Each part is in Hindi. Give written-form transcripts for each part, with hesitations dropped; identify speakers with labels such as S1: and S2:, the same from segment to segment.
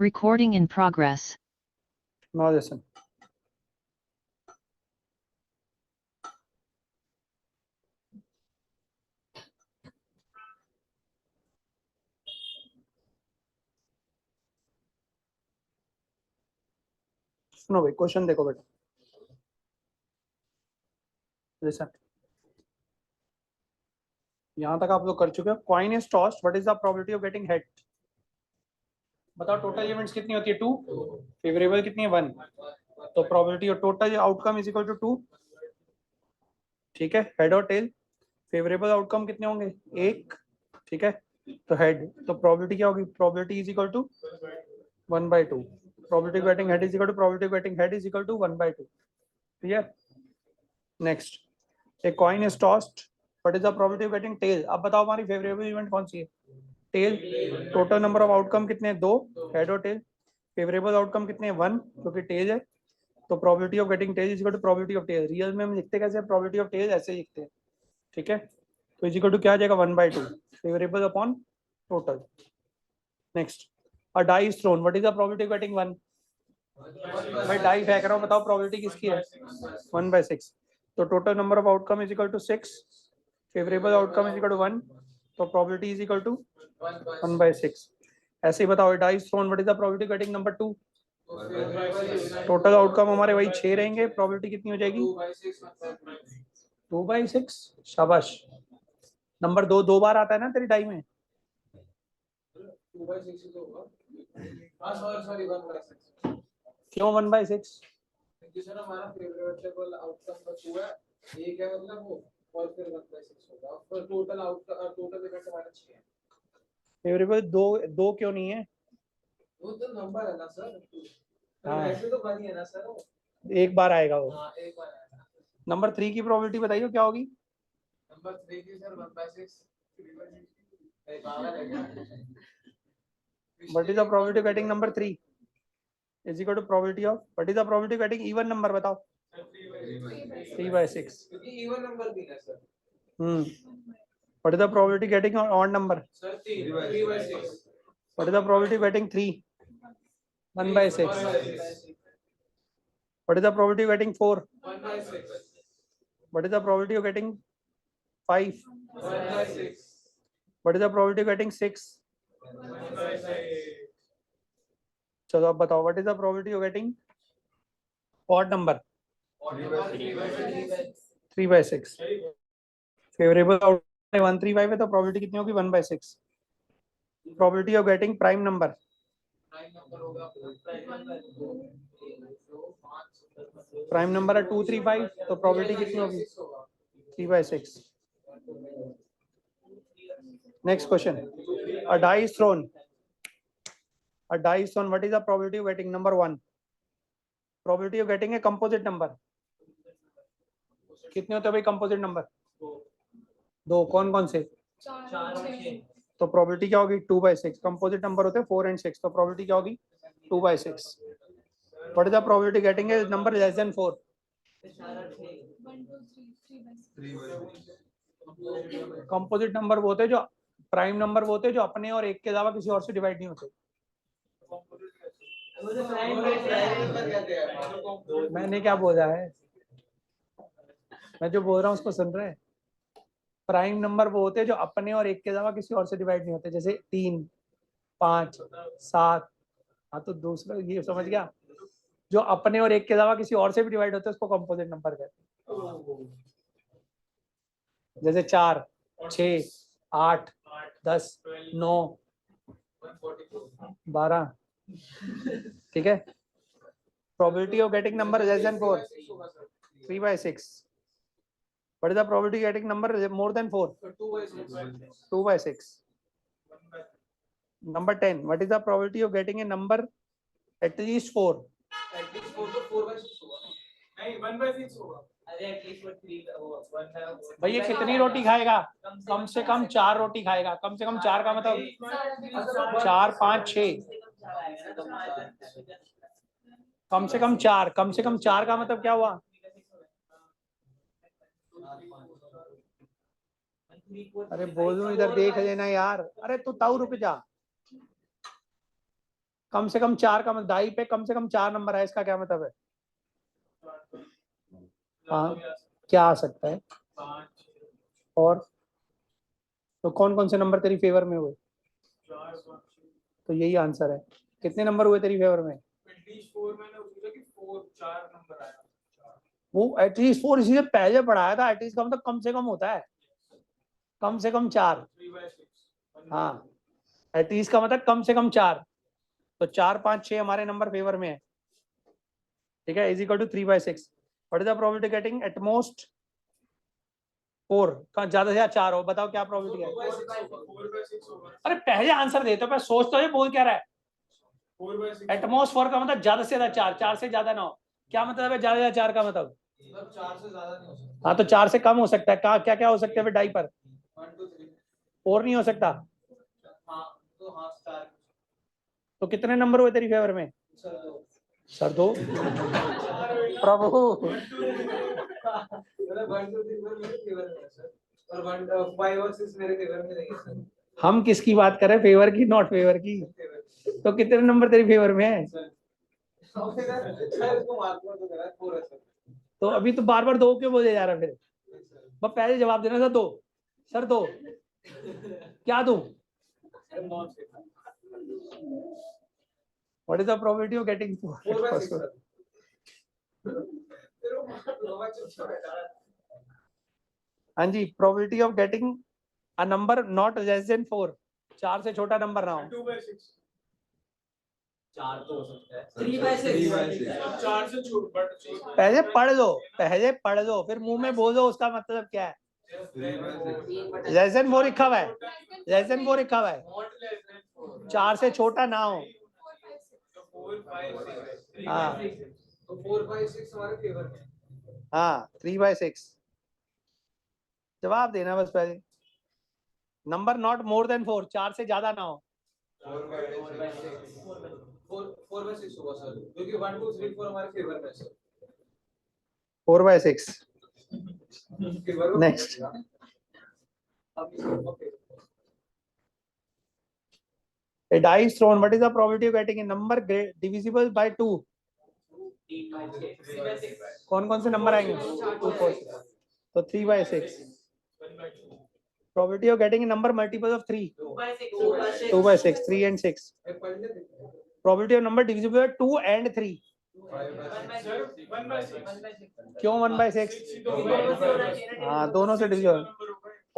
S1: Recording in progress.
S2: Now listen. सुनो भाई, क्वेश्चन देखो बेटा। लिसन, यहां तक आप लोग कर चुके हो। Coin is tossed, what is the probability of getting head? बताओ, टोटल इवेंट्स कितनी होती है? 2। फेवरेबल कितनी है? 1। तो probability of total outcome is equal to 2। ठीक है, हेड और टेल। फेवरेबल आउटकम कितने होंगे? 1। ठीक है, तो हेड, तो प्रोबेबिलिटी क्या होगी? Probability is equal to 1/2। Probability of getting head is equal to probability of getting head is equal to 1/2। Clear? Next, a coin is tossed, what is the probability of getting tail? अब बताओ हमारी फेवरेबल इवेंट कौन सी है? Tail. Total number of outcome कितने हैं? 2, हेड और टेल। फेवरेबल आउटकम कितने हैं? 1, क्योंकि टेल है। तो probability of getting tail is equal to probability of tail. Real में हम लिखते कैसे हैं? प्रोबेबिलिटी ऑफ टेल ऐसे लिखते हैं। ठीक है, तो इज इक्वल टू क्या आ जाएगा? 1/2 favourable upon total. Next, a die is thrown, what is the probability of getting 1? मैं डाई फेंक रहा हूँ, बताओ प्रोबेबिलिटी किसकी है? 1/6। तो total number of outcome is equal to 6, favourable outcome is equal to 1, तो प्रोबेबिलिटी इज इक्वल टू 1/6। ऐसे ही बताओ, die is thrown, what is the probability of getting number 2? Total outcome हमारे वही 6 रहेंगे, प्रोबेबिलिटी कितनी हो जाएगी? 2/6। शाबाश। नंबर 2 दो बार आता है ना तेरी डाई में? क्यों 1/6?
S3: हमारा फेवरेबल आउटकम का 2 है, एक है मतलब वो, और फिर 1/6 होगा। फिर टोटल इवेंट हमारा 6 है।
S2: फेवरेबल दो क्यों नहीं है?
S3: वो तो नंबर है ना सर।
S2: हाँ,
S3: वैसे तो बनी है ना सर वो।
S2: एक बार आएगा वो।
S3: हाँ, एक बार आएगा।
S2: नंबर 3 की प्रोबेबिलिटी बताइए क्या होगी?
S3: नंबर 3 की sir 1/6।
S2: What is the probability of getting number 3 is equal to probability of, what is the probability of getting even number? बताओ। 3/6।
S3: क्योंकि इवन नंबर भी है sir.
S2: What is the probability getting odd number?
S3: Sir 3/6।
S2: What is the probability getting 3? 1/6। What is the probability getting 4?
S3: 1/6।
S2: What is the probability of getting 5?
S3: 1/6।
S2: What is the probability getting 6?
S3: 1/6।
S2: चलो अब बताओ, what is the probability of getting odd number? 3/6। Favourable outcome 135 है, तो प्रोबेबिलिटी कितनी होगी? 1/6। Probability of getting prime number? Prime number है 235, तो प्रोबेबिलिटी कितनी होगी? 3/6। Next question, a die is thrown, a die is thrown, what is the probability of getting number 1? probability of getting a composite number कितने होते हैं भाई कंपोजिट नंबर? 2। कौन कौन से?
S3: 4 और 6।
S2: तो प्रोबेबिलिटी क्या होगी? 2/6। कंपोजिट नंबर होते हैं 4 and 6, तो प्रोबेबिलिटी क्या होगी? 2/6। What is the probability getting a number less than 4? Composite number वो होते हैं जो, प्राइम नंबर वो होते हैं जो अपने और एक के अलावा किसी और से डिवाइड नहीं होते। मैंने क्या बोला है? मैं जो बोल रहा हूँ उसको सुन रहे हैं? प्राइम नंबर वो होते हैं जो अपने और एक के अलावा किसी और से डिवाइड नहीं होते, जैसे 3, 5, 7। हाँ, तो दूसरा ये समझ गया, जो अपने और एक के अलावा किसी और से भी डिवाइड होते हैं उसको कंपोजिट नंबर कहते हैं। जैसे 4, 6, 8, 10, 9, 12। ठीक है, probability of getting number less than 4, 3/6। What is the probability getting number more than 4? 2/6. Number 10. What is the probability of getting a number at least 4?
S3: At least 4 तो 4/6 होगा। नहीं 1/6 होगा। अरे at least 3
S2: भाई ये कितनी रोटी खाएगा? कम से कम 4 रोटी खाएगा। कम से कम 4 का मतलब 4, 5, 6। कम से कम 4, कम से कम 4 का मतलब क्या हुआ? अरे बोलूं इधर देख लेना यार। अरे तू ताऊ रुक जा। कम से कम 4 का मतलब डाई पे कम से कम 4 नंबर है, इसका क्या मतलब है? हाँ, क्या आ सकता है? और तो कौन कौन से नंबर तेरी फेवर में हुए? तो यही आंसर है। कितने नंबर हुए तेरी फेवर में? वो एटलीस्ट 4 इसी से पहले पढ़ाया था। एटलीस्ट का मतलब कम से कम होता है, कम से कम 4। हाँ, एटलीस्ट का मतलब कम से कम 4। तो 4 5 6 हमारे नंबर फेवर में है, ठीक है। Is equal to 3/6। What is the probability getting at most 4 का ज्यादा से ज्यादा 4 हो? बताओ क्या प्रोबेबिलिटी है? अरे पहले आंसर देते हो, पर सोच तो ये बोल क्या रहा है? एटमोस्ट 4 का मतलब ज्यादा से ज्यादा 4, 4 से ज्यादा ना हो। क्या मतलब है ज्यादा से ज्यादा 4 का मतलब?
S3: 4 से ज्यादा नहीं हो सकता।
S2: हाँ, तो 4 से कम हो सकता है। क्या क्या हो सकता है फिर डाई पर?
S3: 1 2 3
S2: 4 नहीं हो सकता।
S3: हाँ, तो हाँ 4।
S2: तो कितने नंबर हुए तेरी फेवर में? सर दो। प्रभु,
S3: मतलब 1 2 3 मेरे फेवर में है सर, और 1 5 और 6 मेरे फेवर में नहीं है सर।
S2: हम किसकी बात कर रहे हैं, फेवर की नॉट फेवर की? तो कितने नंबर तेरी फेवर में है?
S3: सर इसको मार्क तो करा 4 है सर।
S2: तो अभी तो बार बार 2 क्यों बोले जा रहा है फिर? बस पहले जवाब देना सर, 2। सर 2 क्या दूं? What is the probability of getting 4/6? हाँ जी, probability of getting a number not less than 4, 4 से छोटा नंबर ना हो।
S3: 4 तो हो सकता है 3/6। 4 से छोटा,
S2: पहले पढ़ लो, पहले पढ़ लो, फिर मुंह में बोलो उसका मतलब क्या है। लेस देन 4 लिखा हुआ है, लेस देन 4 लिखा हुआ है, 4 से छोटा ना हो। हाँ
S3: तो 4 5 6 हमारे फेवर में।
S2: हाँ, 3/6 जवाब देना बस पहले। नंबर नॉट मोर देन 4, 4 से ज्यादा ना हो।
S3: 4/6 होगा सर, क्योंकि 1 2 3 4 हमारे फेवर में है sir.
S2: 4/6 next. A die is thrown. What is the probability of getting a number divisible by 2? कौन कौन से नंबर आएंगे? 2 4 6, तो 3/6। Probability of getting a number multiple of 3? 2/6, 3 and 6. Probability of number divisible by 2 and 3? क्यों 1/6? हाँ, दोनों से डिविजिबल।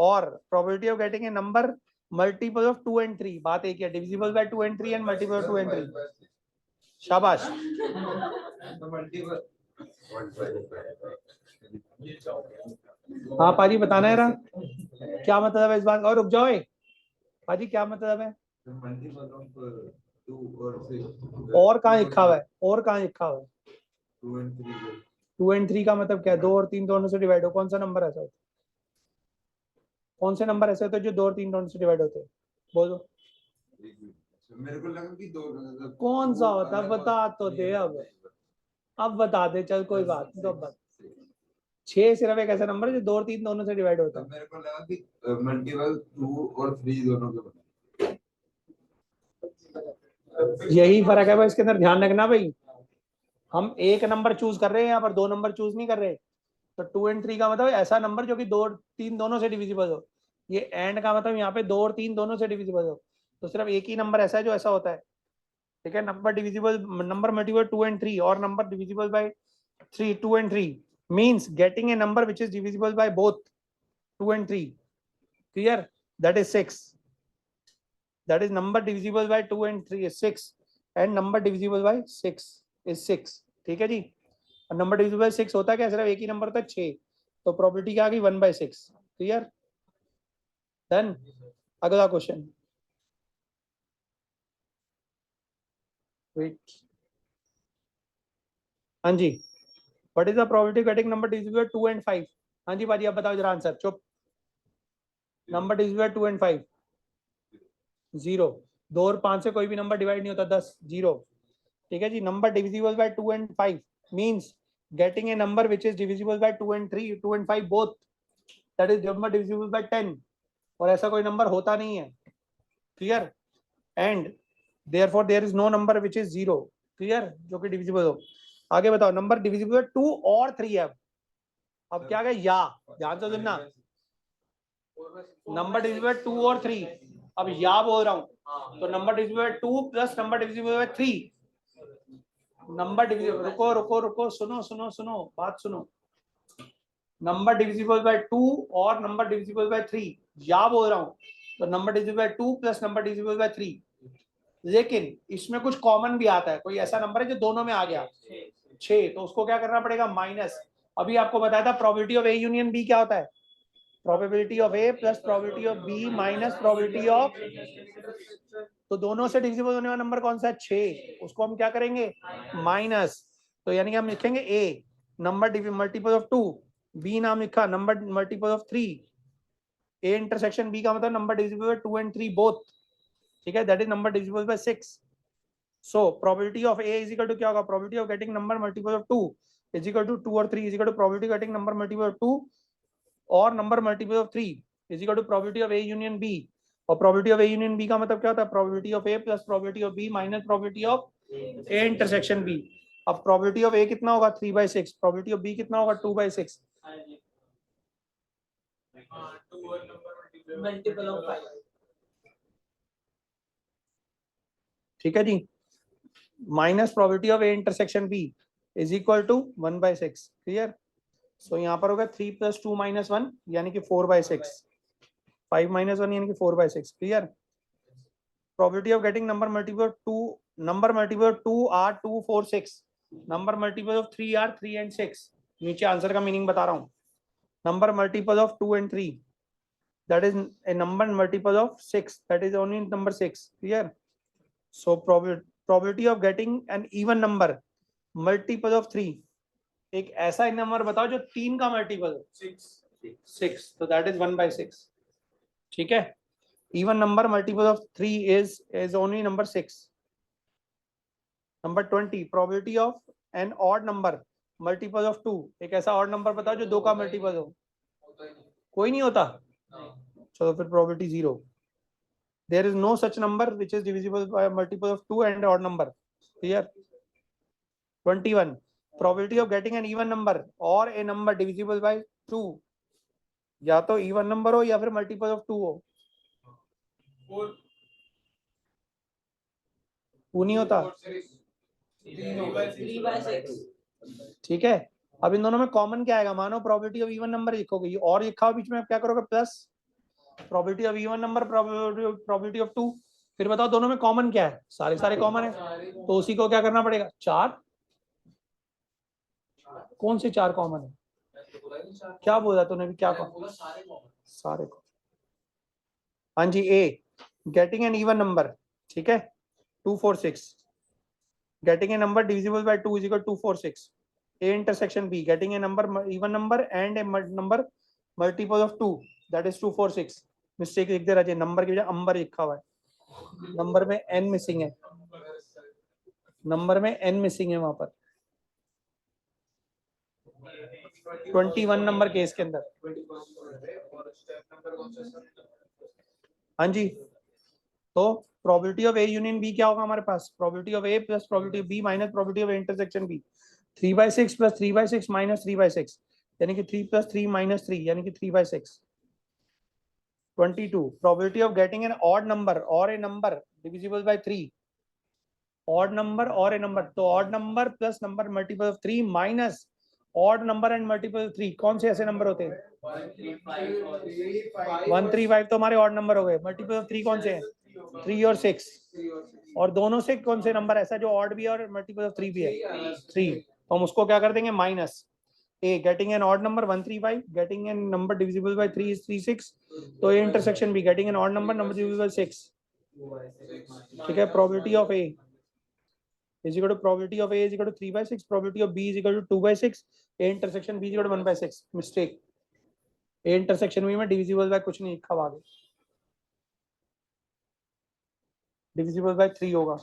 S2: और probability of getting a number multiple of 2 and 3, बात एक है, divisible by 2 and 3 and multiple of 2 and 3। शाबाश। हाँ पाजी, बताना है रहा क्या मतलब है इस बात का। और रुक जाओ पाजी, क्या मतलब है? और कहाँ लिखा हुआ है? और कहाँ लिखा हुआ है? 2 and 3 का मतलब क्या है? 2 और 3 दोनों से डिवाइड हो। कौन सा नंबर ऐसा होता है? कौन से नंबर ऐसे होते हैं जो 2 और 3 दोनों से डिवाइड होते हैं? बोलो।
S1: मेरे को लगा कि 2
S2: कौन सा होता है? बता तो दे अब बता दे, चल कोई बात नहीं। तो अब बता, 6 सिर्फ एक ऐसा नंबर है जो 2 और 3 दोनों से डिवाइड होता है।
S1: मेरे को लगा कि मल्टीपल 2 और 3 दोनों के बने।
S2: यही फर्क है भाई, इसके अंदर ध्यान रखना भाई। हम एक नंबर चूज कर रहे हैं यहाँ पर, 2 नंबर चूज नहीं कर रहे। तो 2 and 3 का मतलब ऐसा नंबर जो कि 2 और 3 दोनों से डिविजिबल हो। ये एंड का मतलब यहाँ पे 2 और 3 दोनों से डिविजिबल हो। तो सिर्फ एक ही नंबर ऐसा है जो ऐसा होता है, ठीक है। Number divisible, number multiple 2 and 3 और number divisible by 3, 2 and 3 means getting a number which is divisible by both 2 and 3, clear? That is 6. That is number divisible by 2 and 3 is 6, and number divisible by 6 is 6, ठीक है जी। और नंबर डिविजिबल 6 होता है क्या? सिर्फ एक ही नंबर होता है 6। तो प्रोबेबिलिटी क्या आ गई? 1/6, क्लियर? डन। अगला क्वेश्चन, वेट। हाँ जी, what is the probability of getting number divisible by 2 and 5? हाँ जी बाजी, आप बताओ जरा आंसर। चुप। Number divisible by 2 and 5? 0। 2 और 5 से कोई भी नंबर डिवाइड नहीं होता, 10 0, ठीक है जी। Number divisible by 2 and 5 means getting a number which is divisible by 2 and 3, 2 and 5 both, that is number divisible by 10। और ऐसा कोई नंबर होता नहीं है, clear? And therefore there is no number which is 0. clear, जो कि डिविजिबल हो. आगे बताओ, नंबर डिविजिबल 2 और 3 है. अब क्या गया, या ध्यान से सुनना, नंबर डिविजिबल 2 और 3. अब या बोल रहा हूं तो number divisible 2 plus number divisible by 3. Number divisible, रुको रुको रुको, सुनो सुनो सुनो, बात सुनो. नंबर डिविजिबल बाय 2 और नंबर डिविजिबल बाय 3, या बोल रहा हूं तो number divisible by 2 plus number divisible by 3. लेकिन इसमें कुछ कॉमन भी आता है, कोई ऐसा नंबर है जो दोनों में आ गया 6, तो उसको क्या करना पड़ेगा, माइनस. अभी आपको बताया था probability of A union B क्या होता है, probability of A plus probability of B minus probability of, तो दोनों से डिविजिबल होने वाला नंबर कौन सा है, 6, उसको हम क्या करेंगे, माइनस. तो यानी कि हम लिखेंगे A number multiple of 2, B नाम लिखा number multiple of 3, A intersection B का मतलब number divisible by 2 and 3 both. ठीक है, that is number divisible by 6. So probability of A is equal to क्या होगा, probability of getting number multiple of 2 is equal to 2 और 3 is equal to probability getting number multiple of 2 और number multiple of 3 is equal to probability of A union B. और probability of A union B का मतलब क्या होता है, probability of A plus probability of B minus probability of A intersection B. अब प्रोबेबिलिटी ऑफ ए कितना होगा, 3/6, प्रोबेबिलिटी ऑफ बी कितना होगा, 2/6.
S3: Multiple of 5.
S2: ठीक है जी, minus probability of A intersection B is equal to 1/6. Clear. So यहाँ पर होगा 3 + 2 - 1 यानी कि 4/6, 5 - 1 यानी कि 4/6. Clear. Probability of getting number multiple of 2, number multiple of 2 are 2, 4, 6, number multiple of 3 are 3 and 6. नीचे आंसर का मीनिंग बता रहा हूँ. Number multiple of 2 and 3, that is a number multiple of 6, that is only number 6. clear. So probability of getting an even number multiple of 3, एक ऐसा नंबर बताओ जो 3 का मल्टीपल 6, तो that is 1/6. ठीक है, even number multiple of 3 is only number 6. Number 20, probability of an odd number multiple of 2, एक ऐसा odd number बताओ जो 2 का मल्टीपल हो. कोई नहीं होता, चलो फिर probability 0. There is no such number which is divisible by a multiple of 2 and odd number. Clear. 21, probability of getting an even number or a number divisible by 2, या तो even number हो या फिर multiple of 2 हो. 2 नहीं होता.
S3: 3/6.
S2: ठीक है, अब इन दोनों में कॉमन क्या आएगा, मानो प्रोबेबिलिटी ऑफ इवन नंबर लिखोगे और लिखा बीच में, क्या करोगे, plus probability of even number probability of 2. फिर बताओ दोनों में कॉमन क्या है, सारे कॉमन है, तो उसी को क्या करना पड़ेगा, 4. कौन से 4 कॉमन है, क्या बोला तूने भी, क्या कॉमन, सारे को. हाँ जी, ए गेटिंग एन इवन नंबर, ठीक है, 2, 4, 6, getting a number divisible by 2 is equal to 2, 4, 6. A intersection B, getting a number even number and a number multiple of 2, that is 2, 4, 6. Mistake लिख दे रहा है, नंबर की वजह अंबर लिखा हुआ है, नंबर में n मिसिंग है, नंबर में n मिसिंग है वहां पर 21 नंबर केस के अंदर. हाँ जी, तो probability of A union B क्या होगा हमारे पास, probability of A plus probability of B minus probability of intersection B. 3/6 + 3/6 - 3/6 यानी कि 3 + 3 - 3 यानी कि 3/6. 22, probability of getting an odd number और a number divisible by 3, odd number और ए नंबर, तो odd number plus number multiple of 3 minus odd number and multiple 3. कौन से ऐसे नंबर होते हैं, 1, 3, 5 तो हमारे ऑड नंबर हो गए. मल्टीपल ऑफ 3 कौन से हैं, 3 और 6, और दोनों से कौन से नंबर ऐसा जो ऑड भी है और मल्टीपल ऑफ 3 भी है, 3, तो हम उसको क्या कर देंगे, minus. A getting an odd number 1, 3, 5, getting an number divisible by 3 is 3, 6, तो ए intersection B getting an odd number divisible by 6. ठीक है, probability of A is equal to probability of A is equal to 3/6, probability of B is equal to 2/6, A intersection B is equal to 1/6. Mistake, A intersection B में divisible by कुछ नहीं लिखा आगे, divisible by 3 होगा.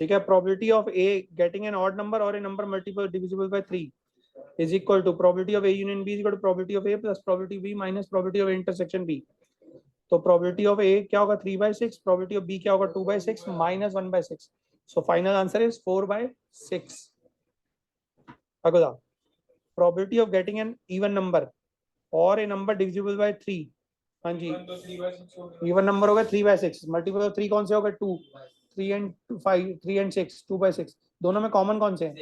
S2: ठीक है, probability of A getting an odd number or a number multiple divisible by 3 is equal to probability of A union B is equal to probability of A plus probability B minus probability of A intersection B. तो प्रोबेबिलिटी ऑफ ए क्या होगा 3/6, प्रोबेबिलिटी ऑफ बी क्या होगा 2/6 minus 1/6. So final answer is 4/6. अगला, probability of getting an even number और ए नंबर डिविजिबल बाय 3. हाँ जी, इवन नंबर हो गया 3/6, मल्टीपल ऑफ 3 कौन से हो गए 2, 3 एंड 5, 3 एंड 6, 2/6. दोनों में कॉमन कौन से हैं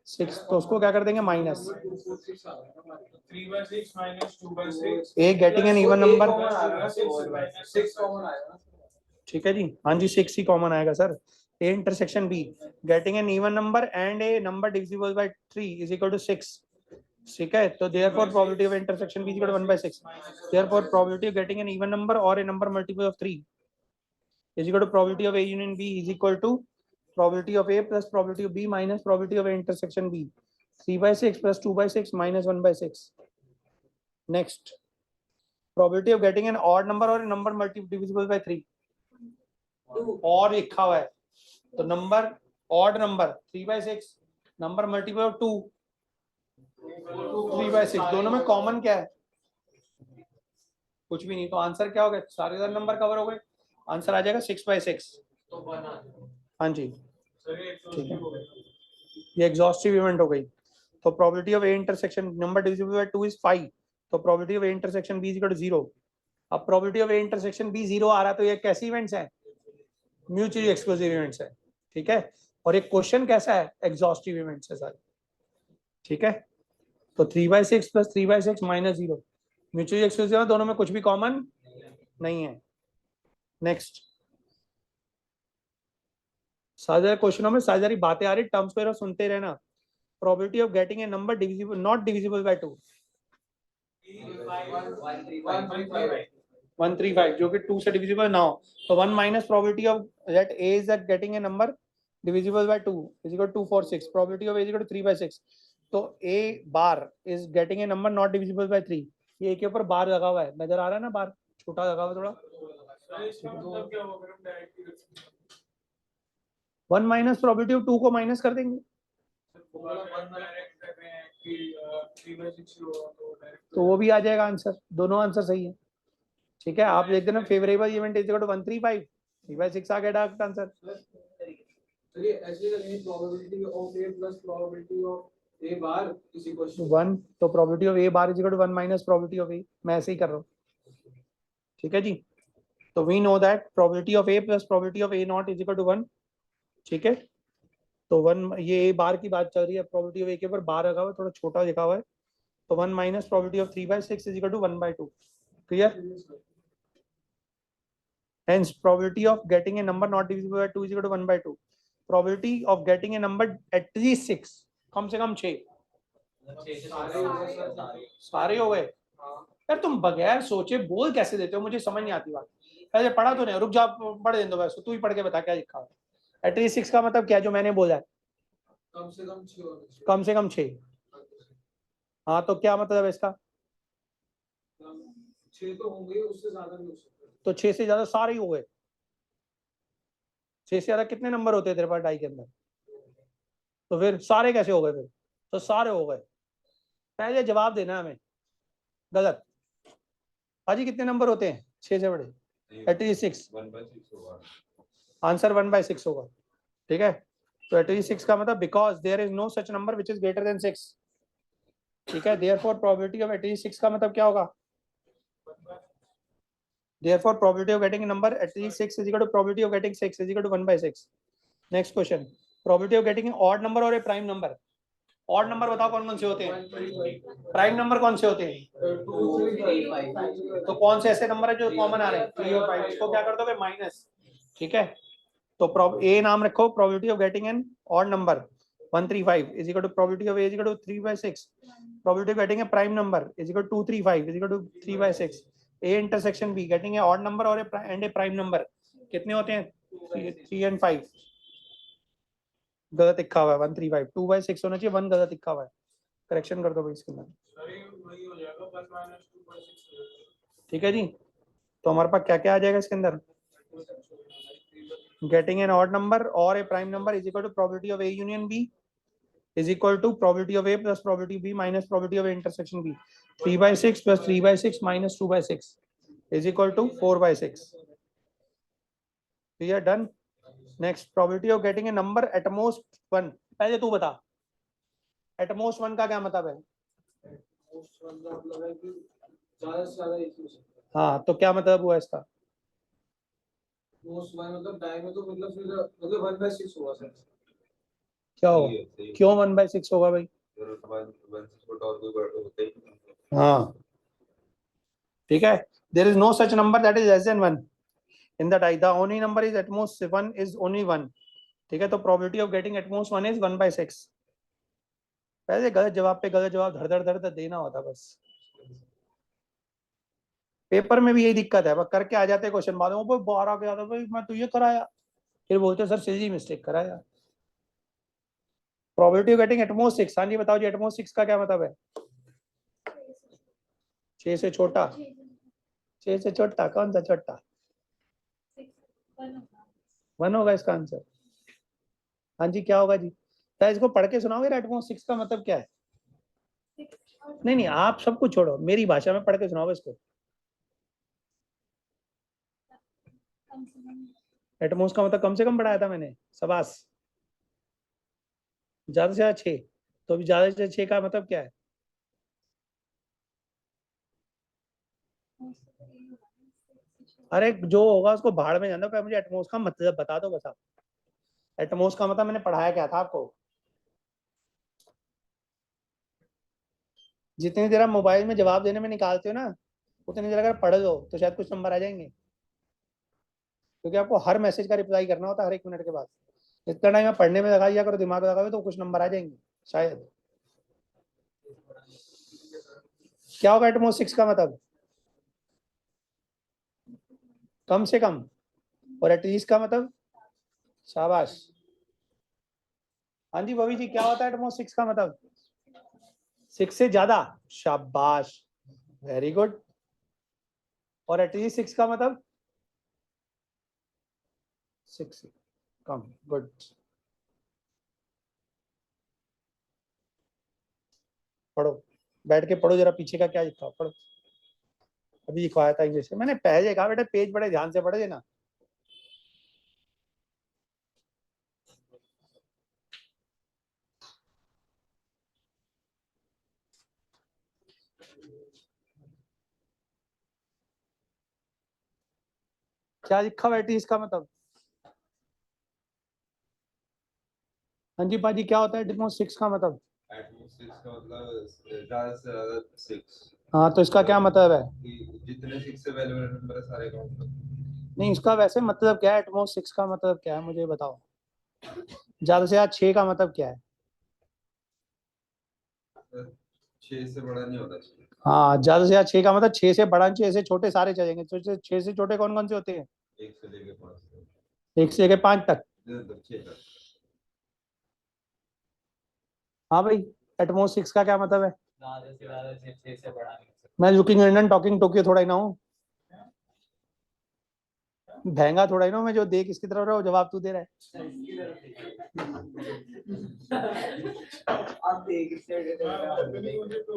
S2: 6, तो उसको क्या कर देंगे minus.
S3: 3/6 minus 2/6.
S2: A getting an even number,
S3: 6 common आएगा.
S2: ठीक है जी, हाँ जी 6 ही कॉमन आएगा sir. A intersection B getting an even number and a number divisible by 3 is equal to 6. ठीक है, तो therefore probability of intersection B is equal to 1/6. Therefore probability of getting an even number और a number multiple of 3 is equal to probability of A union B is equal to probability of A plus probability of B minus probability of A intersection B. 3/6 plus 2/6 minus 1/6. Next, probability of getting an odd number or a number divisible by 3. और लिखा हुआ है तो number odd number 3/6, number multiple of 2 3/6, दोनों में कॉमन क्या है कुछ भी नहीं. तो आंसर क्या होगा, सारे नंबर कवर हो गए. आंसर आ जाएगा 6/6. हाँ जी ठीक है, ये एग्जॉस्टिव इवेंट हो गई. तो probability of A intersection number divisible by 2 is 5. तो probability of A intersection B is equal to 0. अब probability of A intersection B 0 आ रहा है तो ये कैसे इवेंट्स हैं, म्यूचुअली एक्सक्लूसिव इवेंट्स है. ठीक है, और एक क्वेश्चन कैसा है, एग्जॉस्टिव इवेंट्स है सारे. ठीक है, तो 3/6 प्लस 3/6 माइनस 0 म्यूचुअली एक्सक्लूसिव है, दोनों में कुछ भी कॉमन नहीं है. नेक्स्ट, सारे क्वेश्चनों में सारी बातें आ रही, टर्म्स को सुनते रहना. Probability of getting a number divisible not divisible by 2 135 जो कि 2 से डिविजिबल ना हो. तो 1 minus probability of that A is that getting a number divisible by 2 is equal to 246. Probability of A is equal to 3/6. तो A bar is getting a number not divisible by 3. ये के ऊपर बार लगा हुआ है, नजर आ रहा है ना, बार छोटा लगा हुआ थोड़ा. 1 माइनस प्रोबेबिलिटी ऑफ 2 को माइनस कर देंगे तो वो भी आ जाएगा आंसर. दोनों आंसर सही है. ठीक है, आप लिख देना favourable event is equal to 135. 3/6 आ गया डायरेक्ट आंसर.
S3: चलिए ऐसे करेंगे, probability of A plus probability of A bar is equal to
S2: 1. तो probability of A bar is equal to 1 minus probability of A. मैं ऐसे ही कर रहा हूँ. ठीक है जी, तो we know that probability of A plus probability of A not is equal to 1. ठीक है, तो 1 ये ए बार की बात चल रही है, प्रोबेबिलिटी ऑफ ए के ऊपर बार लगा हुआ है, थोड़ा छोटा लिखा हुआ है. तो 1 minus probability of 3/6 is equal to 1/2. Clear? Hence, probability of getting a number not divisible by 2 is equal to 1/2. Probability of getting a number at least 6, कम से कम 6. सारे हो गए यार. तुम बगैर सोचे बोल कैसे देते हो, मुझे समझ नहीं आती बात. पहले पढ़ा तो नहीं, रुक जा पढ़ दे दो. वैसे तू ही पढ़ के बता क्या लिखा है. एटलीस्ट 6 का मतलब क्या, जो मैंने बोला है
S3: कम से कम 6 होने चाहिए.
S2: कम से कम 6. हाँ तो क्या मतलब है इसका,
S3: 6 तो होंगे, उससे ज्यादा नहीं हो सकते.
S2: तो 6 से ज्यादा सारे ही हो गए. 6 से ज्यादा कितने नंबर होते हैं तेरे पास डाई के अंदर, तो फिर सारे कैसे हो गए फिर, तो सारे हो गए. पहले जवाब देना हमें. गलत. हाजी कितने नंबर होते हैं 6 से बड़े, एटलीस्ट 6.
S1: 1/6 होगा.
S2: आंसर 1/6 होगा. ठीक है, तो एटलीस्ट 6 का मतलब because there is no such number which is greater than 6. ठीक है, देयरफॉर प्रोबेबिलिटी ऑफ एटलीस्ट 6 का मतलब क्या होगा, therefore probability of getting a number at least 6 is equal to probability of getting 6 is equal to 1/6. next question, probability of getting an odd number or a prime number. odd number बताओ कौन कौन से होते हैं, prime number कौन से होते हैं,
S3: 2 3 5.
S2: तो कौन से ऐसे नंबर है जो कॉमन आ रहे हैं 3 और 5, इसको क्या कर दोगे माइनस. ठीक है, तो a नाम रखो, probability of getting an odd number 135 is equal to probability of a is equal to 3/6. probability of getting a prime number is equal to 235 is equal to 3/6. A intersection B getting a odd number or a prime number कितने होते हैं 3 and 5. गलत लिखा हुआ है 135. 2/6 होना चाहिए, 1 गलत लिखा हुआ है. करेक्शन कर दो भाई इसके अंदर. ठीक है जी, तो हमारे पास क्या क्या आ जाएगा इसके अंदर, getting an odd number or a prime number is equal to probability of A union B is equal to probability of A plus probability of B minus probability of A intersection B. 3/6 plus 3/6 minus 2/6. Is equal to 4/6. Clear, done. Next, probability of getting a number at most 1. पहले तू बता एट मोस्ट 1 का क्या मतलब है.
S3: मोस्ट वन का मतलब है कि ज्यादा से ज्यादा एक ही हो सकता है.
S2: हाँ, तो क्या मतलब हुआ इसका.
S3: मोस्ट वन मतलब टाइम में तो मतलब फिर मतलब 1/6 होगा सर.
S2: क्या होगा, क्यों 1/6 होगा भाई. हाँ ठीक है. There is no such number that is less than 1 in the die. The only number is at most 1 is only 1. ठीक है, तो probability of getting at most 1 is 1/6. पहले गलत जवाब पे गलत जवाब धड़ धड़ धड़ देना होता बस. पेपर में भी यही दिक्कत है, बस करके आ जाते क्वेश्चन बाद में, वो बाहर आ गया था भाई मैं तो ये कराया, फिर बोलते सर सिली मिस्टेक कराया. Probability of getting at most 6. हाँ जी बताओ जी, एटमोस्ट 6 का क्या मतलब है. 6 से छोटा. 6 से छोटा कौन सा छोटा. 1 होगा इसका आंसर. हाँ जी क्या होगा जी. क्या इसको पढ़ के सुनाओगे एटमोस्ट 6 का मतलब क्या है. नहीं नहीं आप सब कुछ छोड़ो, मेरी भाषा में पढ़ के सुनाओ इसको. एटमोस्ट का मतलब कम से कम पढ़ाया था मैंने. शाबाश. ज्यादा से ज्यादा 6. तो अभी ज्यादा से 6 का मतलब क्या है. अरे जो होगा उसको भाड़ में जाना. मुझे एटमोस्ट का मतलब बता दो बस आप. एटमोस्ट का मतलब मैंने पढ़ाया क्या था आपको. जितनी देर आप मोबाइल में जवाब देने में निकालते हो ना, उतनी देर अगर पढ़ लो तो शायद कुछ नंबर आ जाएंगे, क्योंकि आपको हर मैसेज का रिप्लाई करना होता है हर 1 मिनट के बाद. इतना टाइम आप पढ़ने में लगा दिया करो, दिमाग लगाओ तो कुछ नंबर आ जाएंगे शायद. क्या होगा एटमोस्ट 6 का मतलब. कम से कम. और एटलीस्ट का मतलब. शाबाश. हाँ जी बवी जी क्या होता है एटमोस्ट 6 का मतलब. 6 से ज्यादा. शाबाश. Very good. और एटलीस्ट 6 का मतलब 6 से कम. गुड. पढ़ो, बैठ के पढ़ो जरा, पीछे का क्या लिखा पढ़ो. अभी लिखवाया था इंग्लिश में मैंने. पहले कहा बेटा पेज बड़े ध्यान से पढ़े ना. क्या लिखा बैठी इसका मतलब. हाँ जी बाजी क्या होता है एटमोस्ट 6 का मतलब.
S1: ज्यादा से ज्यादा 6.
S2: हाँ तो इसका क्या मतलब है.
S1: जितने 6 से पहले वाले नंबर है सारे काउंट.
S2: नहीं इसका वैसे मतलब क्या है. एटमोस्ट 6 का मतलब क्या है मुझे बताओ. ज्यादा से ज्यादा 6 का मतलब क्या है.
S1: 6 से बड़ा नहीं होना चाहिए.
S2: हाँ ज्यादा से ज्यादा 6 का मतलब 6 से बड़ा, 6 से छोटे सारे चलेंगे. तो 6 से छोटे कौन कौन से होते हैं.
S1: 1 से लेके 5 तक.
S2: 1 से लेके 5 तक.
S1: 6 तक.
S2: हाँ भाई एटमोस्ट 6 का क्या मतलब है.
S3: ज्यादा से ज्यादा 6 से बड़ा नहीं हो सकता.
S2: मैं लुकिंग लंडन टॉकिंग टोक्यो थोड़ा ही ना हूँ. महंगा थोड़ा ही ना हूँ मैं जो देख इसकी तरफ रहा हूँ जवाब तू दे रहा है.
S3: आप देख से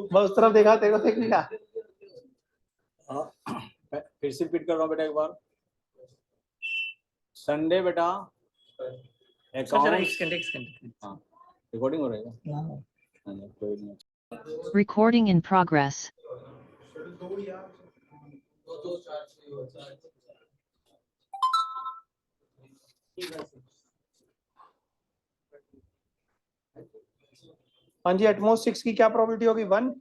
S2: बस उस तरफ देखा तेरे को देखने का.
S4: फिर से रिपीट कर रहा हूँ बेटा एक बार. संडे बेटा अकाउंट रिकॉर्डिंग हो रही है.
S5: Recording in progress.
S2: हाँ जी एटमोस्ट 6 की क्या प्रोबेबिलिटी होगी. 1.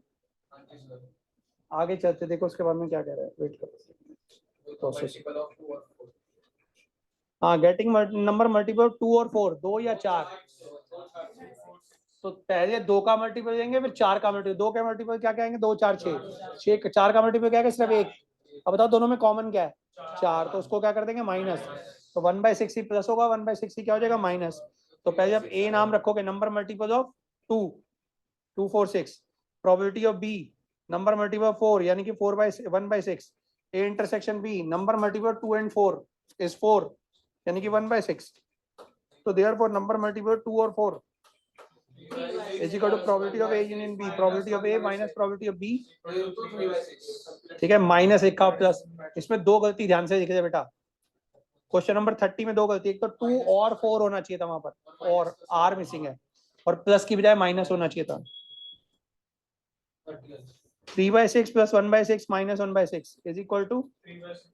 S2: आगे चलते देखो उसके बाद में क्या कह रहा है. वेट करो. प्रोसेस. हाँ गेटिंग नंबर मल्टीपल 2 और 4. 2 या 4. तो पहले 2 का मल्टीपल देंगे फिर 4 का मल्टीपल. 2 का मल्टीपल क्या कहेंगे. 2 4 6. 4 का मल्टीपल क्या है सिर्फ 1. अब बताओ दोनों में कॉमन क्या है 4. तो उसको क्या कर देंगे माइनस. तो 1/6 ही प्लस होगा. 1/6 ही क्या हो जाएगा माइनस. तो पहले आप ए नाम रखोगे number multiple of 2. 2 4 6. Probability of B number multiple 4 यानी कि 1/6. A intersection B number multiple 2 and 4 is 4 यानी कि 1/6. तो देयरफॉर नंबर मल्टीपल 2 और 4 is equal to probability of A union B, probability of A minus probability of B,
S3: तो 3/6
S2: ठीक है, माइनस एक का प्लस। इसमें दो गलती ध्यान से देखिए बेटा, क्वेश्चन नंबर 30 में दो गलती, एक तो 2 और 4 होना चाहिए था वहां पर, और आर मिसिंग है, और प्लस की बजाय माइनस होना चाहिए था। 3/6 plus 1/6 minus 1/6 is equal to
S3: 3/6।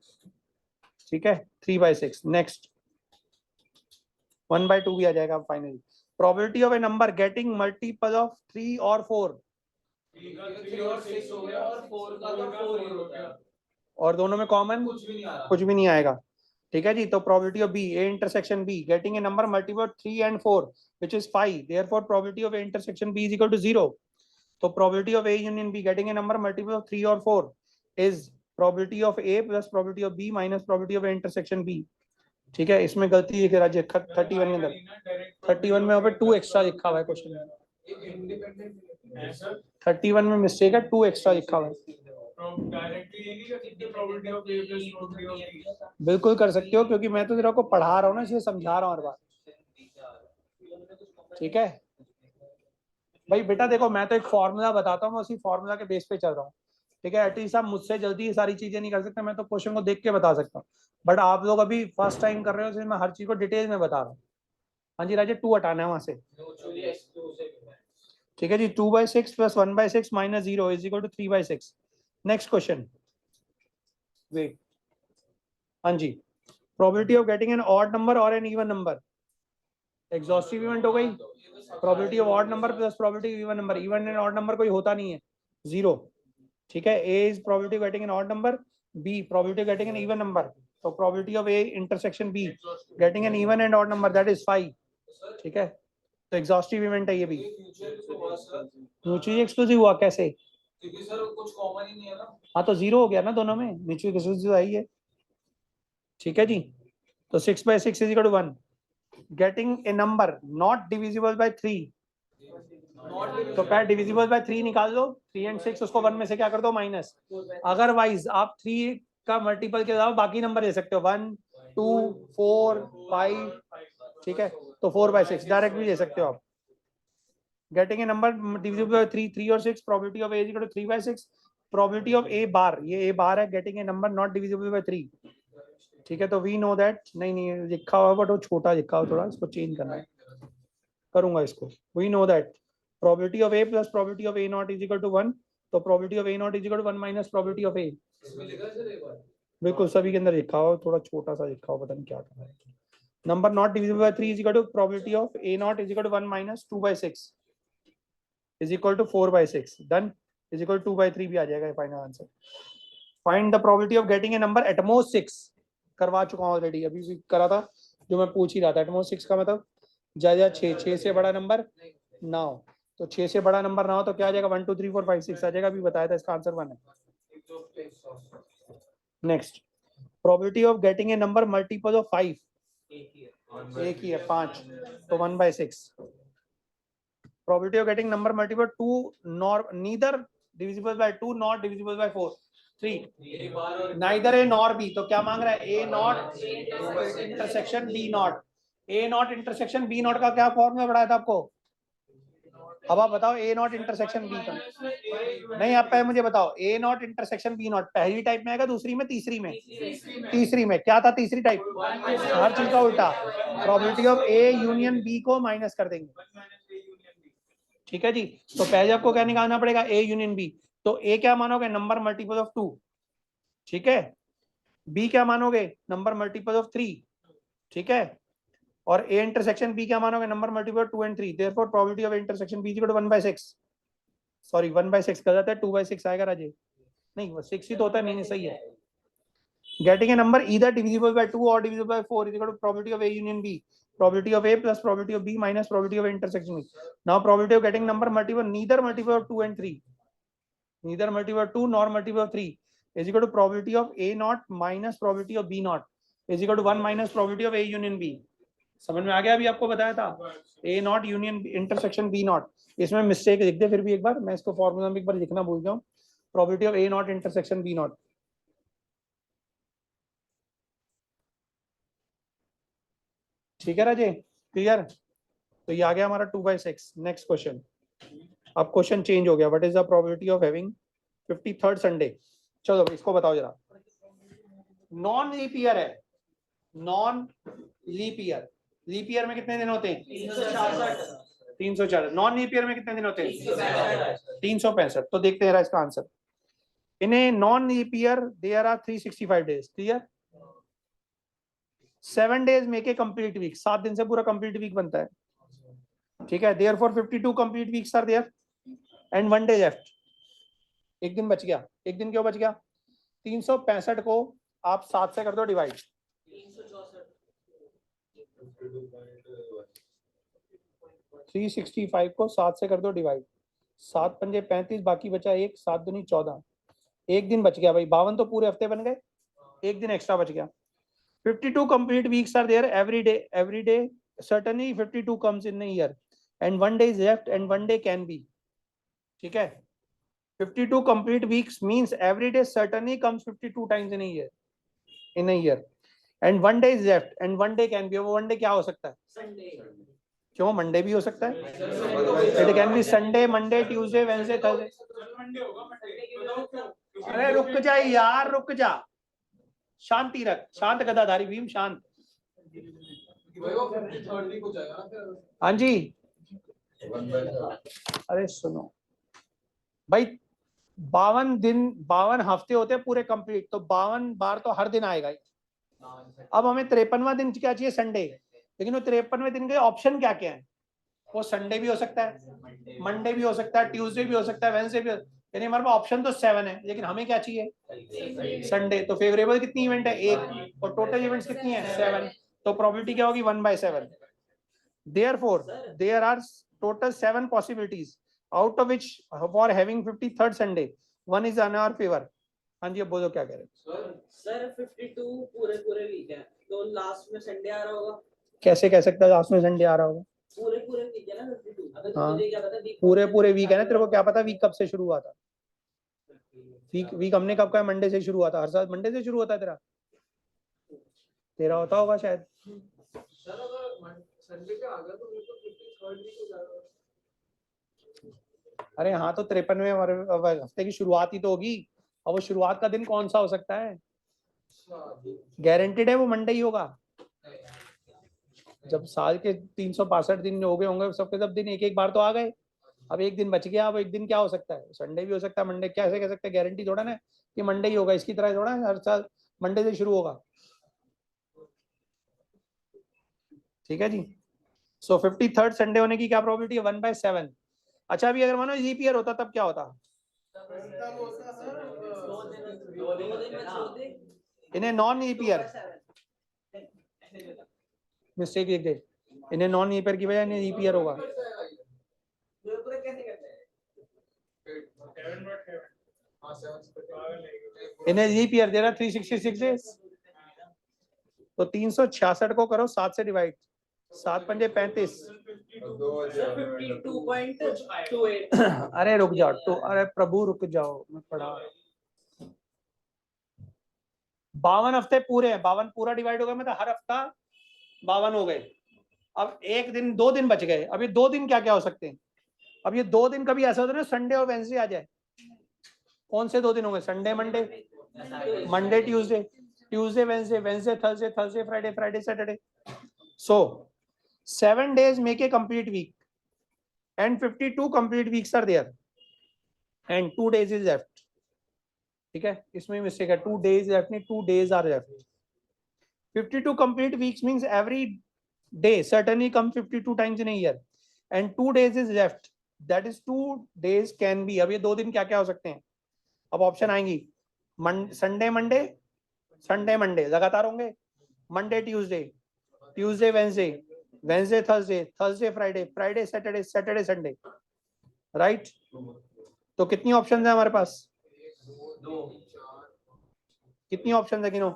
S2: ठीक है 3/6। नेक्स्ट 1/2 भी आ जाएगा finally. Probability of a number getting multiple of 3 और 4,
S3: 3 और 6 हो गया और 4 का तो 4 ही हो गया,
S2: और दोनों में कॉमन
S3: कुछ भी नहीं आ रहा।
S2: कुछ भी नहीं आएगा, ठीक है जी। तो probability of B A intersection B getting a number multiple of 3 and 4 which is 5, therefore probability of a intersection b is equal to 0। तो probability of a union b getting a number multiple of 3 or 4 is probability of a plus probability of b minus probability of a intersection b, ठीक है। इसमें गलती है राज्य 31 के अंदर, 31 में वहाँ पे 2 एक्स्ट्रा लिखा हुआ है क्वेश्चन में,
S3: इंडिपेंडेंट
S2: 31 में मिस्टेक है, 2 एक्स्ट्रा लिखा हुआ है। बिल्कुल कर सकते हो, क्योंकि मैं तो तेरे को पढ़ा रहा हूँ ना, इसलिए समझा रहा हूँ हर बार, ठीक है भाई। बेटा देखो, मैं तो एक फॉर्मूला बताता हूँ, मैं उसी फॉर्मूला के बेस पे चल रहा हूँ, ठीक है। एटलीस्ट आप मुझसे जल्दी ये सारी चीजें नहीं कर सकते, मैं तो क्वेश्चन को देख के बता सकता हूँ, बट आप लोग अभी फर्स्ट टाइम कर रहे हो, इसलिए मैं हर चीज को डिटेल में बता रहा हूँ। हाँ जी राजे, 2 हटाना है वहां से, ठीक है जी। 2/6 plus 1/6 minus 0 is equal to 3/6। Next question, wait, हाँ जी। Probability of getting an odd number और an even number, exhaustive event हो गई। Probability of odd number plus probability of even number, even and odd number कोई होता नहीं है, 0, ठीक है। A is probability of getting an odd number, B probability of getting an even number, तो probability of A intersection B getting an even and odd number that is 5, ठीक है। तो एग्जॉस्टिव इवेंट है ये भी। म्यूचुअली एक्सक्लूसिव हुआ कैसे?
S3: क्योंकि सर कुछ कॉमन ही नहीं है ना।
S2: हाँ तो 0 हो गया ना दोनों में, म्यूचुअली एक्सक्लूसिव आई है, ठीक है जी। तो 6/6 is equal to 1 getting a number not divisible by 3, तो पहले डिविजिबल बाय 3 निकाल दो, 3 and 6 उसको 1 में से क्या कर दो माइनस, अदरवाइज आप 3 का मल्टीपल के अलावा बाकी नंबर ले सकते हो, 1 2 4 5, ठीक है। तो 4/6 डायरेक्ट भी ले सकते हो आप। Getting a number divisible by 3, 3 और 6, probability of A is equal to 3/6, probability of A bar, ये ए बार है, getting a number not divisible by 3, ठीक है। तो वी नो दैट, नहीं लिखा हुआ बट वो छोटा लिखा हुआ, थोड़ा इसको चेंज करना है, करूंगा इसको। We know that probability of A plus probability of A not is equal to 1, तो probability of A not is equal to 1 minus probability of A, बिल्कुल सभी के अंदर लिखा हुआ, थोड़ा छोटा सा लिखा हुआ, पता नहीं क्या करना है। Number not divisible by 3 is equal to probability of A not is equal to 1 minus 2/6 is equal to 4/6, done, is equal to 2/3 भी आ जाएगा final answer. Find the probability of getting a number at most 6, करवा चुका हूं ऑलरेडी, अभी भी करा था, जो मैं पूछ ही रहा था। एटमोस्ट 6 का मतलब ज्यादा 6 से बड़ा नंबर ना हो, तो 6 से बड़ा नंबर ना हो तो क्या आ जाएगा, 1 2 3 4 5 6 आ जाएगा, अभी बताया था, इसका आंसर 1 है। Next, probability of getting a number multiple of 5, एक ही है 5, तो 1/6। Probability of getting number multiple 2 nor neither divisible by 2 not divisible by 4, 3, neither A nor B, तो क्या मांग रहा है, A not intersection B not. A not intersection B not का क्या फॉर्मूला पढ़ाया था आपको, अब आप बताओ ए नॉट इंटरसेक्शन बी का, नहीं आप पहले मुझे बताओ, ए नॉट इंटरसेक्शन बी नॉट पहली टाइप में आएगा, दूसरी में, तीसरी में, तीसरी में क्या था तीसरी टाइप, हर चीज का उल्टा, probability of A union B को माइनस कर देंगे, ठीक है जी। तो पहले आपको क्या निकालना पड़ेगा, ए यूनियन बी, तो ए क्या मानोगे, नंबर मल्टीपल ऑफ 2, ठीक है। बी क्या मानोगे, नंबर मल्टीपल ऑफ 3, ठीक है। और ए इंटरसेक्शन बी क्या मानोगे, number multiple of 2 and 3, therefore probability of intersection B is equal to 1/6, sorry 1/6 गलत है, 2/6 आएगा राजे, नहीं वो 6 ही तो होता है, नहीं सही है। Getting a number either divisible by 2 और divisible by 4 is equal to probability of A union B, probability of A plus probability of B minus probability of intersection B. Now probability of getting number multiple neither multiple of 2 and 3, neither multiple of 2 nor multiple of 3 is equal to probability of A naught minus probability of B naught is equal to 1 minus probability of A union B. समझ में आ गया, अभी आपको बताया था A naught union intersection B naught, इसमें मिस्टेक लिख दे फिर भी एक बार, मैं इसको फॉर्मूला में एक बार लिखना भूल जाऊं, probability of A naught intersection B naught, ठीक है राजे, क्लियर। तो ये आ गया हमारा 2/6। नेक्स्ट क्वेश्चन, अब क्वेश्चन चेंज हो गया, what is the probability of having 53rd Sunday. चलो इसको बताओ जरा, नॉन लीप ईयर है, non leap year, leap year में कितने दिन होते हैं? 364। नॉन लीप ईयर में कितने दिन होते हैं? 365। तो देखते हैं इसका answer. In a non leap year there are 365 days, clear. 7 days make a complete week, 7 दिन से पूरा कंप्लीट वीक बनता है, ठीक है। Therefore 52 complete weeks are there and 1 day left. एक दिन बच गया, एक दिन क्यों बच गया? 365 को आप 7 से कर दो डिवाइड, 365 को 7 से कर दो डिवाइड, 7 पंजे 35, बाकी बचा 1, 7 दूनी 14, एक दिन बच गया भाई। 52 तो पूरे हफ्ते बन गए, एक दिन एक्स्ट्रा बच गया। 52 complete weeks are there every day certainly 52 comes in a year and 1 day is left and 1 day can be, ठीक है। 52 complete weeks means every day certainly comes 52 times in a year and 1 day is left and 1 day can be, वो 1 day क्या हो सकता है?
S3: संडे।
S2: क्यों? मंडे भी हो सकता है, it can be Sunday, Monday, Tuesday, Wednesday, Thursday. अरे रुक जा यार, रुक जा, शांति रख, शांत गदाधारी भीम शांत। हाँ जी, अरे सुनो भाई, 52 दिन, 52 हफ्ते होते हैं पूरे कंप्लीट, तो 52 बार तो हर दिन आएगा ही। अब हमें 53वां दिन क्या चाहिए? संडे। लेकिन वो 53वें दिन के ऑप्शन क्या क्या है? वो संडे भी हो सकता है, मंडे भी हो सकता है, ट्यूसडे भी हो सकता है, वेडनेसडे भी, यानी हमारे पास ऑप्शन तो 7 है, लेकिन हमें क्या चाहिए? संडे। तो फेवरेबल कितनी इवेंट है? 1, और टोटल इवेंट्स कितनी है? 7। तो प्रोबेबिलिटी क्या होगी? 1/7। Therefore, there are total 7 possibilities, out of which for having 53rd Sunday, 1 is in our favor. हाँ जी, अब बोलो क्या कह रहे हैं?
S3: सर 52 पूरे वीक है, तो लास्ट में संडे आ रहा होगा।
S2: कैसे कह सकता है लास्ट में संडे आ रहा होगा?
S3: पूरे वीक है ना 52। अगर
S2: हाँ,
S3: तुझे क्या पता वीक
S2: पूरे वीक है ना, तेरे को क्या पता वीक कब से शुरू हुआ था? वीक हमने कब कहा? मंडे से शुरू हुआ था, हर साल मंडे से शुरू होता है। तेरा होता होगा शायद।
S3: सर अगर संडे पे आ गया तो मेरे को 53rd वीक हो जाएगा।
S2: अरे हाँ, तो 53वें हफ्ते की शुरुआत ही तो होगी, और वो शुरुआत का दिन कौन सा हो सकता है? गारंटेड है वो मंडे ही होगा। जब साल के 365 दिन हो गए होंगे, सबके सब दिन एक एक बार तो आ गए, अब एक दिन बच गया। अब एक दिन क्या हो सकता है? संडे भी हो सकता है, मंडे। कैसे कह सकते हैं? गारंटी थोड़ा ना कि मंडे ही होगा, इसकी तरह थोड़ा हर साल मंडे से शुरू होगा, ठीक है जी। सो 53rd संडे होने की क्या प्रोबेबिलिटी है? 1/7। अच्छा, अभी अगर मानो लीप ईयर होता तब क्या होता? इन्हें नॉन लीप ईयर, मिस्टेक लिख दे, इन्हें नॉन लीप ईयर की वजह इन्हें लीप ईयर होगा। इन्हें लीप ईयर दे रहा 366 डेज, तो 366 को करो 7 से डिवाइड, 7 पंजे 35।
S3: 52.28।
S2: अरे रुक जाओ, तो अरे प्रभु रुक जाओ, मैं पढ़ा। 52 हफ्ते पूरे हैं, 52 पूरा डिवाइड हो गया, मतलब हर हफ्ता 52 हो गए। अब एक दिन, 2 दिन बच गए। अब ये 2 दिन क्या क्या हो सकते हैं? अब ये 2 दिन कभी ऐसा होता है ना संडे और वेडनेसडे आ जाए। कौन से 2 दिन होंगे? Sunday Monday, Monday Tuesday, Tuesday Wednesday, Wednesday Thursday, Thursday Friday, Friday Saturday. So 7 days make a complete week and 52 complete weeks are there and 2 days is left, ठीक है। इसमें मिस्टेक है, 2 days left नहीं, 2 days are left। 52 complete weeks means every day certainly come 52 times in a year and 2 days is left, that is 2 days can be। अब ये 2 दिन क्या क्या हो सकते हैं? अब ऑप्शन आएंगी, संडे मंडे, संडे मंडे लगातार होंगे, Monday Tuesday, Tuesday Wednesday, Wednesday Thursday, Thursday Friday, Friday Saturday, Saturday Sunday, right. तो कितनी ऑप्शन है हमारे पास? कितनी ऑप्शन है गिनो?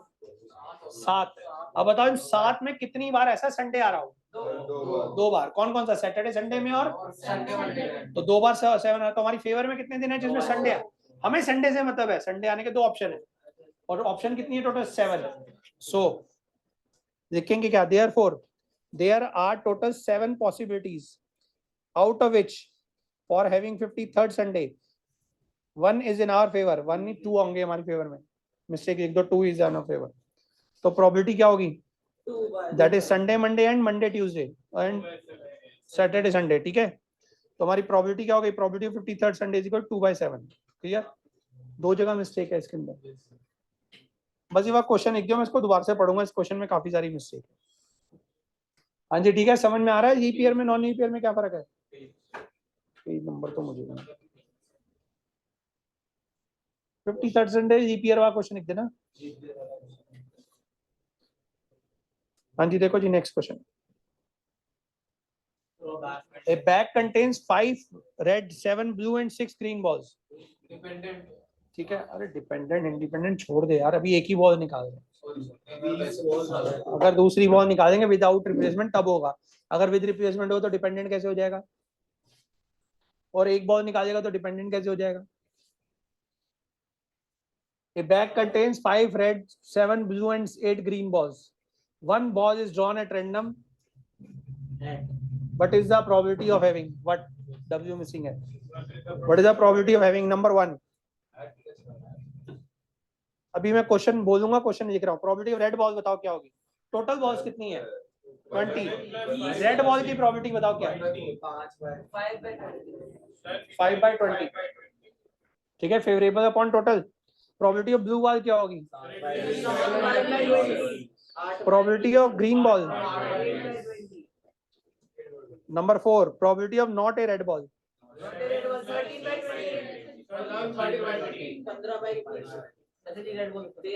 S2: 7। अब बताओ इन 7 में कितनी बार ऐसा संडे आ रहा हो? 2 बार। कौन कौन सा? सैटरडे संडे में और संडे मंडे में। तो 2 बार 7 है, तो हमारी फेवर में कितने दिन है जिसमें संडे है? हमें संडे से मतलब है, संडे आने के 2 ऑप्शन है, और ऑप्शन कितनी है? टोटल 7। सो लिखेंगे क्या? Therefore there are total 7 possibilities, out of which for having 53rd Sunday 1 is in our favour, 1 नहीं 2 होंगे हमारे फेवर में, मिस्टेक लिख दो 2 इज इन आवर फेवर, तो प्रोबेबिलिटी क्या होगी, that is Sunday Monday and Monday Tuesday and Saturday Sunday, ठीक है। तो हमारी प्रोबेबिलिटी क्या हो गई, probability of 53rd Sunday is equal 2/7, clear. दो जगह मिस्टेक है इसके अंदर, बस ये क्वेश्चन एक जो मैं इसको दोबारा से पढ़ूंगा, इस क्वेश्चन में काफी सारी मिस्टेक है। हाँ जी ठीक है, समझ में आ रहा है लीप ईयर में नॉन लीप ईयर में क्या फर्क है, पेज नंबर तो मुझे 53rd संडे लीप ईयर वाला क्वेश्चन लिख देना। हाँ जी देखो जी next question, a bag contains 5 red 7 blue and 6 green balls,
S3: dependent,
S2: ठीक है। अरे डिपेंडेंट इंडिपेंडेंट छोड़ दे यार, अभी एक ही बॉल निकाल रहे हैं, अगर दूसरी बॉल निकालेंगे विदाउट रिप्लेसमेंट तब होगा, अगर विद रिप्लेसमेंट हो तो डिपेंडेंट कैसे हो जाएगा, और एक बॉल निकालेगा तो डिपेंडेंट कैसे हो जाएगा। A bag contains 5 red 7 blue and 8 green balls, one ball is drawn at random, what is the probability of having, what W missing है, what is the probability of having number 1। अभी मैं क्वेश्चन बोलूंगा, क्वेश्चन लिख रहा हूँ, प्रोबेबिलिटी ऑफ रेड बॉल बताओ क्या होगी, टोटल बॉल्स कितनी है 20, रेड बॉल की प्रोबेबिलिटी बताओ क्या है 5/20, ठीक है। Favourable upon total, probability of blue ball क्या होगी, probability of green ball, number 4 probability of not A red ball,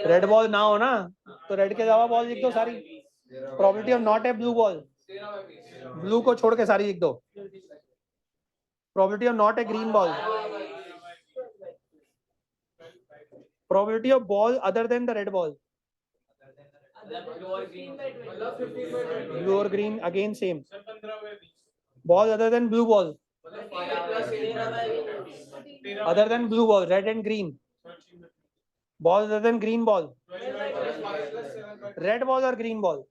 S2: red ball ना हो ना तो रेड के अलावा बॉल लिख दो सारी, probability of not a blue ball, blue को छोड़ के सारी लिख दो, probability of not a green ball, probability of ball other than the red ball, blue और green again same, ball other than blue ball, other than blue ball red and green, ball other than green ball, red ball और ग्रीन बॉल,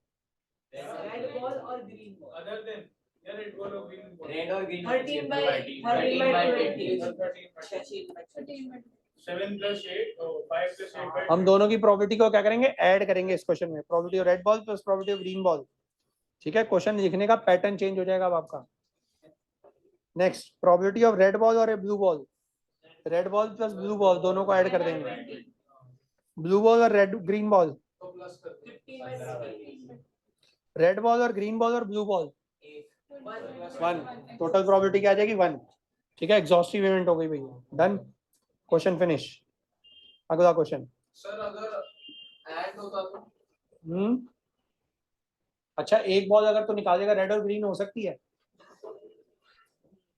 S6: रेड और ग्रीन 13/13
S2: हम दोनों की प्रोबेबिलिटी को क्या करेंगे, ऐड करेंगे इस क्वेश्चन में, probability of red ball plus probability of green ball, ठीक है। क्वेश्चन लिखने का पैटर्न चेंज हो जाएगा अब आपका। Next probability of red ball और a blue ball, red ball plus blue ball दोनों को ऐड कर देंगे, ब्लू बॉल और red green ball, red ball और ग्रीन बॉल और ब्लू बॉल 1, टोटल प्रोबेबिलिटी क्या आ जाएगी 1, ठीक है। एग्जॉस्टिव इवेंट हो गई भैया, डन, क्वेश्चन फिनिश। अगला क्वेश्चन,
S3: सर अगर ऐड होता तो
S2: अच्छा एक बॉल अगर तो निकालेगा रेड और ग्रीन हो सकती है,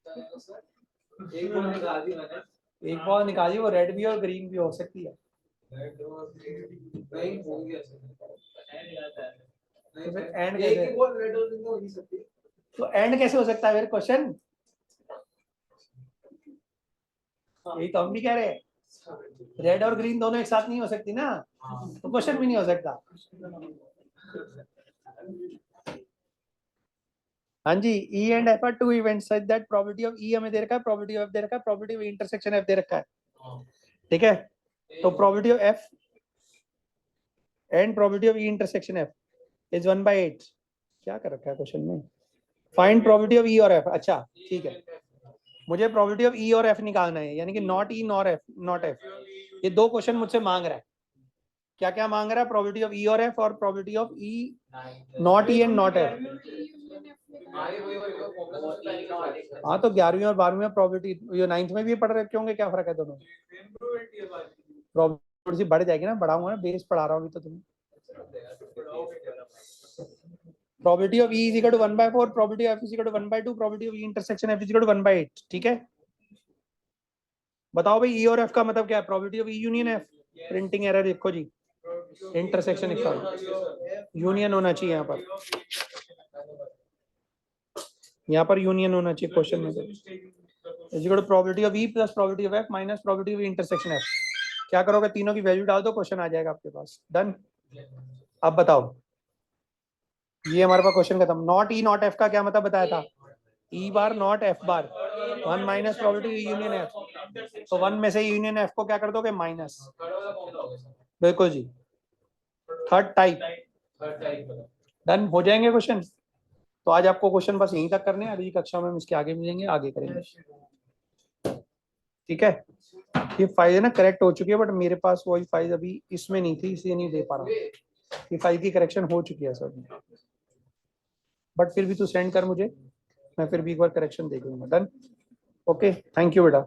S3: एक बॉल निकाल दी मैंने,
S2: एक बॉल निकाली वो रेड भी और ग्रीन भी हो सकती है,
S3: नहीं हो गया सर,
S2: तो फिर एंड
S3: एक
S2: कैसे,
S3: ही बॉल रेड और ग्रीन हो नहीं सकती,
S2: तो एंड कैसे हो सकता है फिर क्वेश्चन, यही तो हम भी कह रहे हैं, रेड और ग्रीन दोनों एक साथ नहीं हो सकती ना, तो क्वेश्चन भी नहीं हो सकता। हाँ जी, E and F are two events such that probability of E हमें दे रखा है, प्रोबेबिलिटी ऑफ F दे रखा है, प्रोबेबिलिटी ऑफ इंटरसेक्शन F दे रखा है, ठीक है। तो probability of F and probability of E intersection F is 1/8, क्या कर रखा है क्वेश्चन में, फाइंड प्रोबेबिलिटी ऑफ E और F, अच्छा ठीक है, मुझे प्रोबेबिलिटी ऑफ E और F निकालना है, यानी कि not E not F, not F, ये दो क्वेश्चन मुझसे मांग रहा है, क्या क्या मांग रहा है, प्रोबेबिलिटी ऑफ E और F और probability of E not E and not F। हाँ तो 11वीं और 12वीं में प्रोबेबिलिटी, ये 9th में भी पढ़ रखे होंगे, क्या फर्क है दोनों, प्रोबेबिलिटी बढ़ जाएगी ना, बढ़ाऊंगा ना, बेस पढ़ा रहा हूँ तो तुम्हें। Probability of E is equal to 1/4, probability of F is equal to 1/2, probability of E intersection F is equal to 1/8, ठीक है। बताओ भाई E और F का मतलब क्या है, probability of E union F, printing error लिखो जी, इंटरसेक्शन यूनियन होना चाहिए यहाँ पर यूनियन होना चाहिए क्वेश्चन में, is equal to probability of E plus probability of F minus probability of intersection F। क्या करोगे, तीनों की वैल्यू डाल दो, क्वेश्चन आ जाएगा आपके पास, डन। अब बताओ, ये हमारे पास क्वेश्चन खत्म। नॉट E नॉट F का क्या मतलब बताया था, E bar not F bar, 1 minus probability union F, तो 1 में से यूनियन एफ को क्या कर दोगे माइनस, बिल्कुल जी। थर्ड टाइप डन हो जाएंगे क्वेश्चन। तो आज आपको क्वेश्चन बस यहीं तक करने हैं, अगली कक्षा में हम इसके आगे मिलेंगे, आगे करेंगे, ठीक है। ये फाइल है ना करेक्ट हो चुकी है, बट मेरे पास वही फाइल अभी इसमें नहीं थी इसलिए नहीं दे पा रहा। ये फाइल की करेक्शन हो चुकी है सर, बट फिर भी तू सेंड कर मुझे, मैं फिर भी एक बार करेक्शन देख लूंगा। डन, ओके, थैंक यू बेटा।